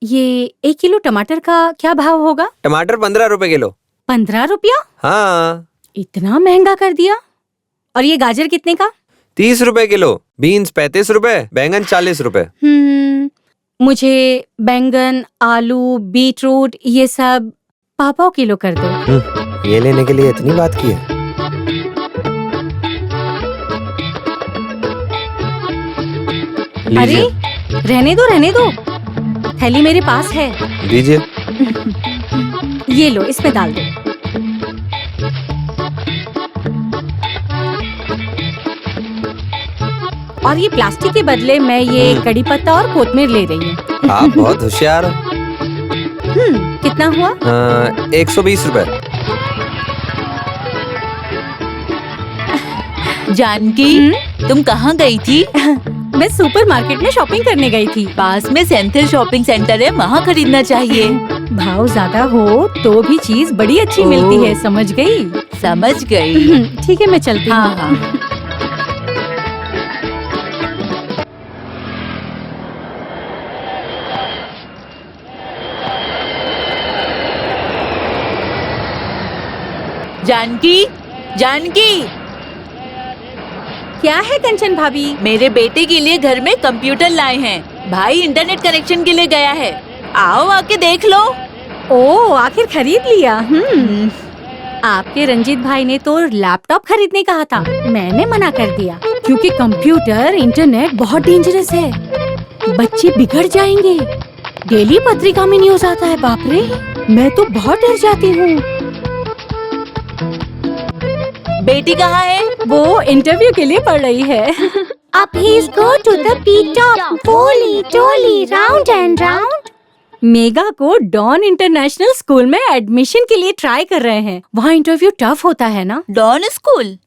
ये 1 किलो टमाटर का क्या भाव होगा? टमाटर 15 रुपए किलो। 15 रुपया? हाँ। इतना महंगा कर दिया। और ये गाजर कितने का? 30 रुपए किलो। बीन्स 35 रुपए, बैंगन 40 रुपए। मुझे बैंगन, आलू, बीटरूट ये सब पाव किलो कर दो। ये लेने के लिए इतनी बात की है? अरे रहने दो, थैली मेरे पास है। दीजिए। ये लो, इसमें डाल दो। और ये प्लास्टिक के बदले मैं ये कड़ी पत्ता और कोतमीर ले रही हूँ। आप बहुत होशियार हो। कितना हुआ? 120 रुपए। जानकी, तुम कहाँ गई थी? मैं सुपरमार्केट में शॉपिंग करने गई थी। पास में सेंट्रल शॉपिंग सेंटर है, वहाँ खरीदना चाहिए। भाव ज्यादा हो तो भी चीज बड़ी अच्छी मिलती है, समझ गई? समझ गई। ठीक है, मैं चलती हूँ। हाँ। जानकी, जानकी, क्या है कंचन भाभी? मेरे बेटे के लिए घर में कंप्यूटर लाए हैं। भाई इंटरनेट कनेक्शन के लिए गया है, आओ आके देख लो। ओह, आखिर खरीद लिया। आपके रंजीत भाई ने तो लैपटॉप खरीदने कहा था, मैंने मना कर दिया क्योंकि कंप्यूटर इंटरनेट बहुत डेंजरस है, बच्चे बिगड़ जाएंगे। डेली पत्रिका में न्यूज आता है, बाप रे, मैं तो बहुत डर जाती हूँ। बेटी कहाँ है? वो इंटरव्यू के लिए पढ़ रही है। Up he's go to the peak top, poly, jolly, round and round. Mega को डॉन इंटरनेशनल स्कूल में एडमिशन के लिए ट्राई कर रहे हैं। वहाँ इंटरव्यू टफ होता है ना? Don school?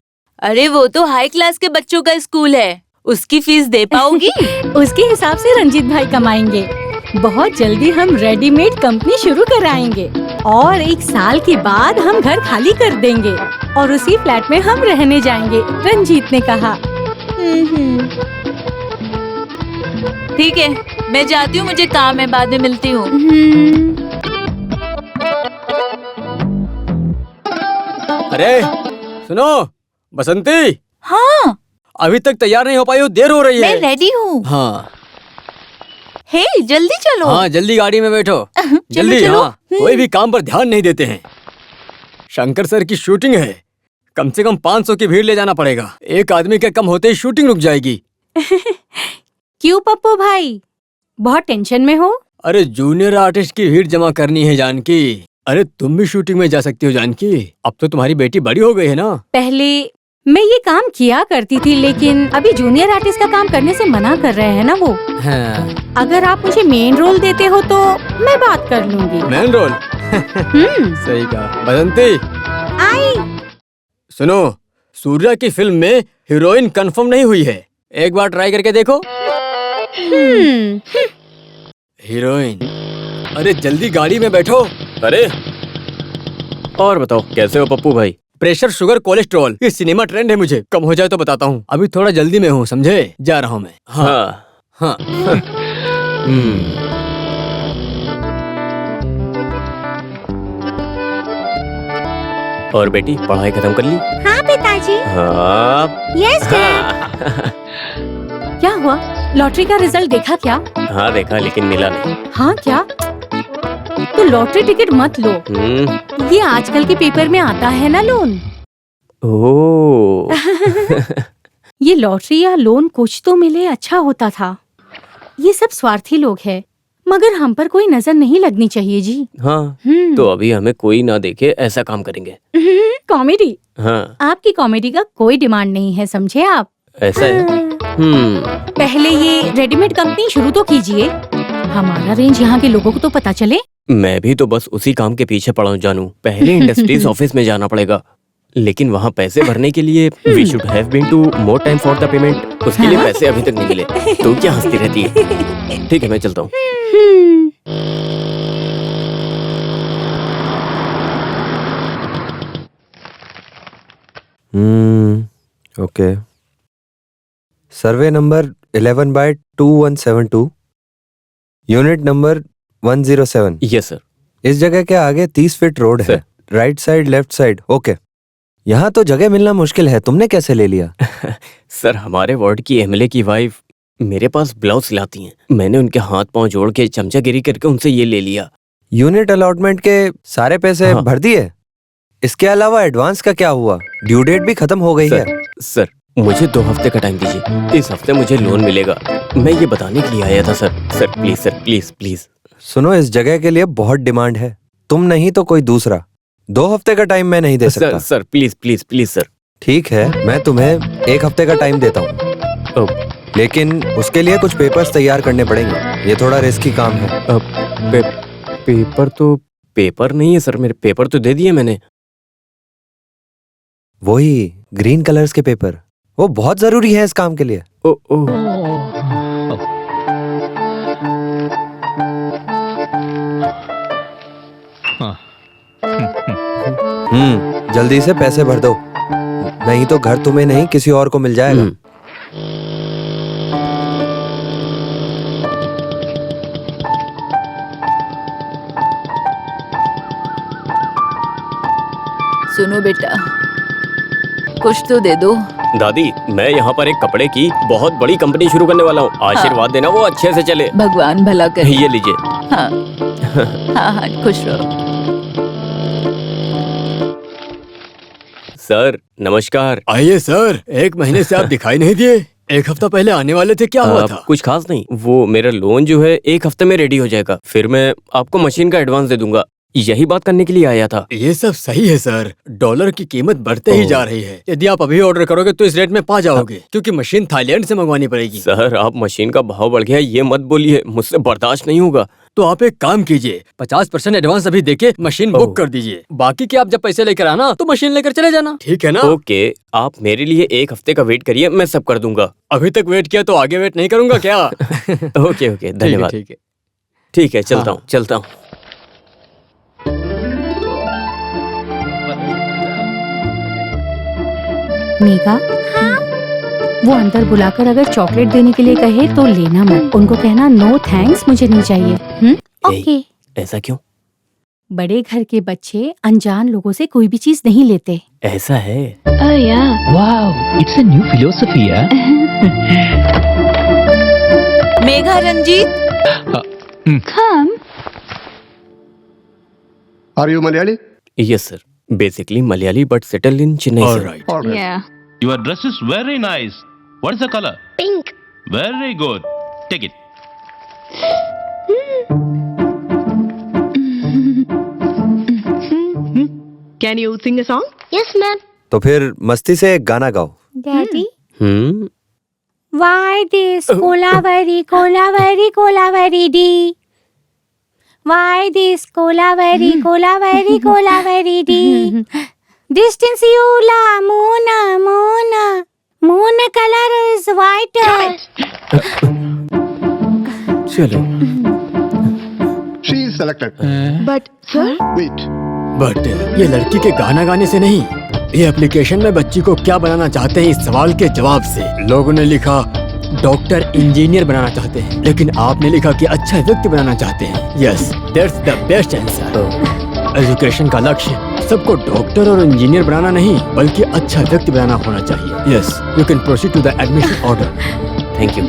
अरे वो तो हाई क्लास के बच्चों का स्कूल है, उसकी फीस दे पाओगी? उसके हिसाब से रंजीत भाई कमाएंगे। बहुत जल्दी हम रेडीमेड कंपनी शुरू कराएंगे और 1 साल के बाद हम घर खाली कर देंगे और उसी फ्लैट में हम रहने जाएंगे, रंजीत ने कहा। ठीक है, मैं जाती हूँ, मुझे काम है, बाद में मिलती हूँ। अरे सुनो बसंती। हाँ। अभी तक तैयार नहीं हो पाई हो, देर हो रही है। मैं रेडी हूँ। हाँ। हे, जल्दी चलो। हाँ, जल्दी गाड़ी में बैठो। जल्दी। चलो। हाँ, कोई भी काम पर ध्यान नहीं देते हैं। शंकर सर की शूटिंग है, कम से कम 500 की भीड़ ले जाना पड़ेगा। एक आदमी के कम होते ही शूटिंग रुक जाएगी। क्यों पप्पू भाई, बहुत टेंशन में हो? अरे जूनियर आर्टिस्ट की भीड़ जमा करनी है जानकी। अरे तुम भी शूटिंग में जा सकती हो जानकी, अब तो तुम्हारी बेटी बड़ी हो गई है ना। पहले मैं ये काम किया करती थी, लेकिन अभी जूनियर आर्टिस्ट का काम करने से मना कर रहे हैं ना वो। हाँ। अगर आप मुझे मेन रोल देते हो तो मैं बात कर लूंगी। Main role? सही कहा। बसंती आई। सुनो, सूर्या की फिल्म में हीरोइन कंफर्म नहीं हुई है, एक बार ट्राई करके देखो। हीरोइन? अरे जल्दी गाड़ी में बैठो। अरे और बताओ, कैसे हो पप्पू भाई? प्रेशर, शुगर, कोलेस्ट्रॉल, ये सिनेमा ट्रेंड है, मुझे कम हो जाए तो बताता हूँ। अभी थोड़ा जल्दी में हूँ, समझे? जा रहा हूँ मैं। हाँ हाँ। और बेटी, पढ़ाई खत्म कर ली? हाँ पिताजी। हाँ। Yes dad. क्या हुआ, लॉटरी का रिजल्ट देखा क्या? हाँ देखा, लेकिन मिला नहीं। हाँ क्या? तो लॉटरी टिकट मत लो, ये आजकल के पेपर में आता है ना लोन। ओह। ये लॉटरी या लोन कुछ तो मिले, अच्छा होता था। ये सब स्वार्थी लोग हैं, मगर हम पर कोई नजर नहीं लगनी चाहिए जी। हाँ, तो अभी हमें कोई ना देखे ऐसा काम करेंगे। कॉमेडी? हाँ। आपकी कॉमेडी का कोई डिमांड नहीं है, समझे आप? ऐसा है? पहले ये रेडीमेड कंपनी शुरू तो कीजिए, हमारा रेंज यहाँ के लोगों को तो पता चले। मैं भी तो बस उसी काम के पीछे पड़ा हूँ जानू। पहले इंडस्ट्रीज ऑफिस में जाना पड़ेगा, लेकिन वहाँ पैसे भरने के लिए we should have been two more time for the payment. उसके लिए पैसे अभी तक नहीं मिले। तो क्या हंसती रहती है? ठीक है, मैं चलता हूँ। Okay. Survey number 11/2172, unit number 107। Yes sir. इस जगह के आगे 30 फीट रोड है, right side left side. Okay, यहाँ तो जगह मिलना मुश्किल है, तुमने कैसे ले लिया? सर हमारे वार्ड की एमएलए की वाइफ मेरे पास ब्लाउज सिलाती हैं, मैंने उनके हाथ पांव जोड़ के चमचागिरी करके उनसे ये ले लिया। यूनिट अलॉटमेंट के सारे पैसे हाँ। भर दिए? इसके अलावा एडवांस का क्या हुआ? ड्यू डेट भी खत्म हो गई है। सर मुझे 2 हफ्ते का टाइम दीजिए, इस हफ्ते मुझे लोन मिलेगा। मैं ये बताने के लिए आया था sir. Sir please sir, please please. सुनो, इस जगह के लिए बहुत डिमांड है, तुम नहीं तो कोई दूसरा। 2 हफ्ते का टाइम मैं नहीं दे सकता। Sir please please please sir. ठीक है, मैं तुम्हें 1 हफ्ते का टाइम देता हूँ, लेकिन उसके लिए कुछ पेपर्स तैयार करने पड़ेंगे। ये थोड़ा रिस्की काम है। पेपर तो पेपर नहीं है सर, मेरे पेपर तो दे दिए मैंने। वही ग्रीन कलर्स के पेपर, वो बहुत जरूरी है इस काम के लिए। ओ जल्दी से पैसे भर दो, नहीं तो घर तुम्हें नहीं किसी और को मिल जाएगा। सुनो बेटा, कुछ तो दे दो। दादी, मैं यहाँ पर एक कपड़े की बहुत बड़ी कंपनी शुरू करने वाला हूँ, आशीर्वाद देना वो अच्छे से चले। भगवान भला करे। ये लीजिए। हाँ हाँ हाँ, खुश रहो। सर नमस्कार। आइए सर, 1 महीने से आप दिखाई नहीं दिए। 1 हफ्ता पहले आने वाले थे, क्या हुआ था? कुछ खास नहीं, वो मेरा लोन जो है 1 हफ्ते में रेडी हो जाएगा, फिर मैं आपको मशीन का एडवांस दे दूंगा। यही बात करने के लिए आया था। ये सब सही है सर, डॉलर की कीमत बढ़ते ही जा रही है। यदि आप अभी ऑर्डर करोगे तो इस रेट में पा जाओगे, क्योंकि मशीन थाईलैंड से मंगवानी पड़ेगी। सर आप मशीन का भाव बढ़ गया ये मत बोलिए, मुझसे बर्दाश्त नहीं होगा। तो आप एक काम कीजिए, 50% एडवांस अभी देके मशीन बुक कर दीजिए। बाकी के आप जब पैसे लेकर आना तो मशीन लेकर चले जाना, ठीक है ना? ओके, आप मेरे लिए 1 हफ्ते का वेट करिए, मैं सब कर दूंगा। अभी तक वेट किया तो आगे वेट नहीं करूंगा क्या? ओके ओके, धन्यवाद। ठीक है। ठीक है, चलता हूँ चलता हूँ। मेघा, वो अंदर बुलाकर अगर चॉकलेट देने के लिए कहे तो लेना मत। उनको कहना नो थैंक्स, मुझे नहीं चाहिए। ओके। ऐसा क्यों? बड़े घर के बच्चे अनजान लोगों से कोई भी चीज नहीं लेते। ऐसा है? Wow, it's a new philosophy, yeah? Megha, Ranjit, Come. Are you Malayali? Yes sir, basically Malayali but settle in Chennai. Alright. All right. Yeah. Your dress is very nice. What's the color? Pink. Very good. Take it. Can you sing a song? Yes, ma'am. तो फिर मस्ती से एक गाना गाओ। Daddy. Why this Kolaveri Kolaveri Kolaveri D? Why this Kolaveri Kolaveri Kolaveri D? Distance Yula Mona Mona Mona color is white. चलो। She is selected. But sir, Wait. But ये लड़की के गाना गाने से नहीं, ये एप्लीकेशन में बच्ची को क्या बनाना चाहते हैं इस सवाल के जवाब से। लोगों ने लिखा डॉक्टर इंजीनियर बनाना चाहते हैं, लेकिन आपने लिखा कि अच्छा व्यक्ति बनाना चाहते हैं। Yes, that's the best answer. Education का लक्ष्य सबको डॉक्टर और इंजीनियर बनाना नहीं, बल्कि अच्छा व्यक्ति बनाना होना चाहिए। Yes, you can proceed to the admission order. Thank you.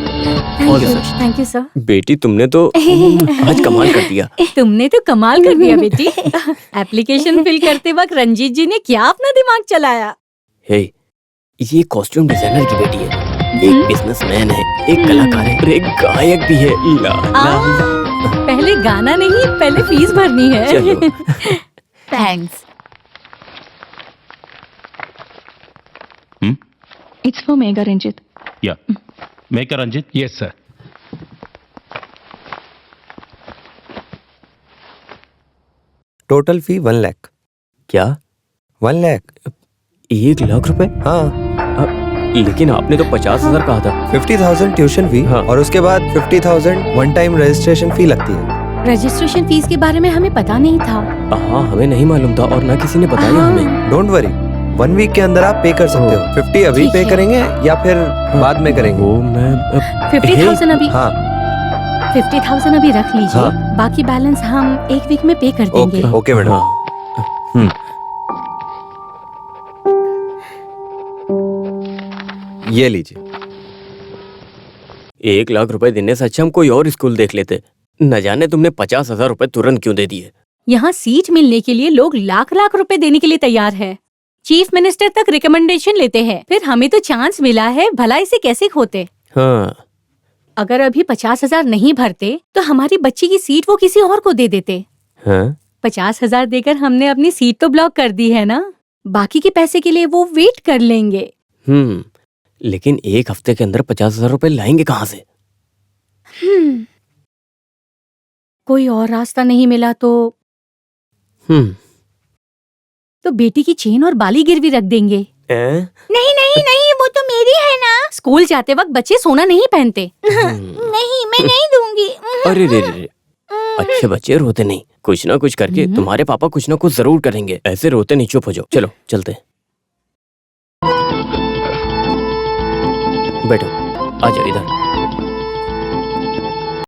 Thank you sir. बेटी तुमने तो आज कमाल कर दिया। तुमने तो कमाल कर दिया बेटी। एप्लीकेशन फिल करते वक्त रंजीत जी ने क्या अपना दिमाग चलाया। हे, ये कॉस्ट्यूम डिजाइनर की बेटी है, एक बिजनेसमैन है, एक कलाकार है और एक गायक भी है। ला, ला, ला। पहले गाना नहीं, पहले फीस भरनी है। चलो। Thanks. it's for Megha, Ranjit. Yeah. Make a Ranjit. Yes, sir. Total fee 1 lakh. क्या? 1 लाख? 1 लाख रुपए? हाँ। लेकिन आपने तो 50,000 कहा था। 50,000 ट्यूशन फी, हाँ। और उसके बाद 50,000 वन टाइम रजिस्ट्रेशन फी लगती है। रजिस्ट्रेशन फीस के बारे में हमें पता नहीं था। हाँ, हमें नहीं मालूम था और ना किसी ने बताया हमें। डोंट वरी, 1 वीक के अंदर आप पे कर सकते हो। 50 अभी ठीक पे है। करेंगे या फिर बाद में करेंगे? वो मैं 50,000 अभी। हाँ। 50,000 अभी रख लीजिए। हाँ। बाकी बैलेंस हम एक वीक में पे कर देंगे। Okay okay madam. हाँ। ये लीजिए। 1 लाख रुपए देने से अच्छा हम कोई और स्कूल देख लेते। न जाने तुमने 50,000 रुपए तुरंत क्यों दे दिए। यहाँ सीट मिलने के लिए लोग लाख लाख रुपए देने के लिए तैयार है। चीफ मिनिस्टर तक रिकमेंडेशन लेते हैं। फिर हमें तो चांस मिला है, भला इसे कैसे खोते। हाँ। अगर अभी 50,000 नहीं भरते तो हमारी बच्ची की सीट वो किसी और को दे देते। हाँ? 50,000 देकर हमने अपनी सीट तो ब्लॉक कर दी है ना। बाकी के पैसे के लिए वो वेट कर लेंगे। लेकिन 1 हफ्ते के अंदर 50,000 रुपए लाएंगे कहाँ से? कोई और रास्ता नहीं मिला तो बेटी की चेन और बाली गिरवी रख देंगे। नहीं नहीं नहीं, वो तो मेरी है ना। स्कूल जाते वक्त बच्चे सोना नहीं पहनते। नहीं, मैं नहीं दूंगी। अरे रे, अच्छे बच्चे रोते नहीं। कुछ ना कुछ करके तुम्हारे पापा कुछ ना कुछ जरूर करेंगे। ऐसे रोते नहीं, चुप हो जाओ। चलो चलते। बैठो, आ जाओ इधर।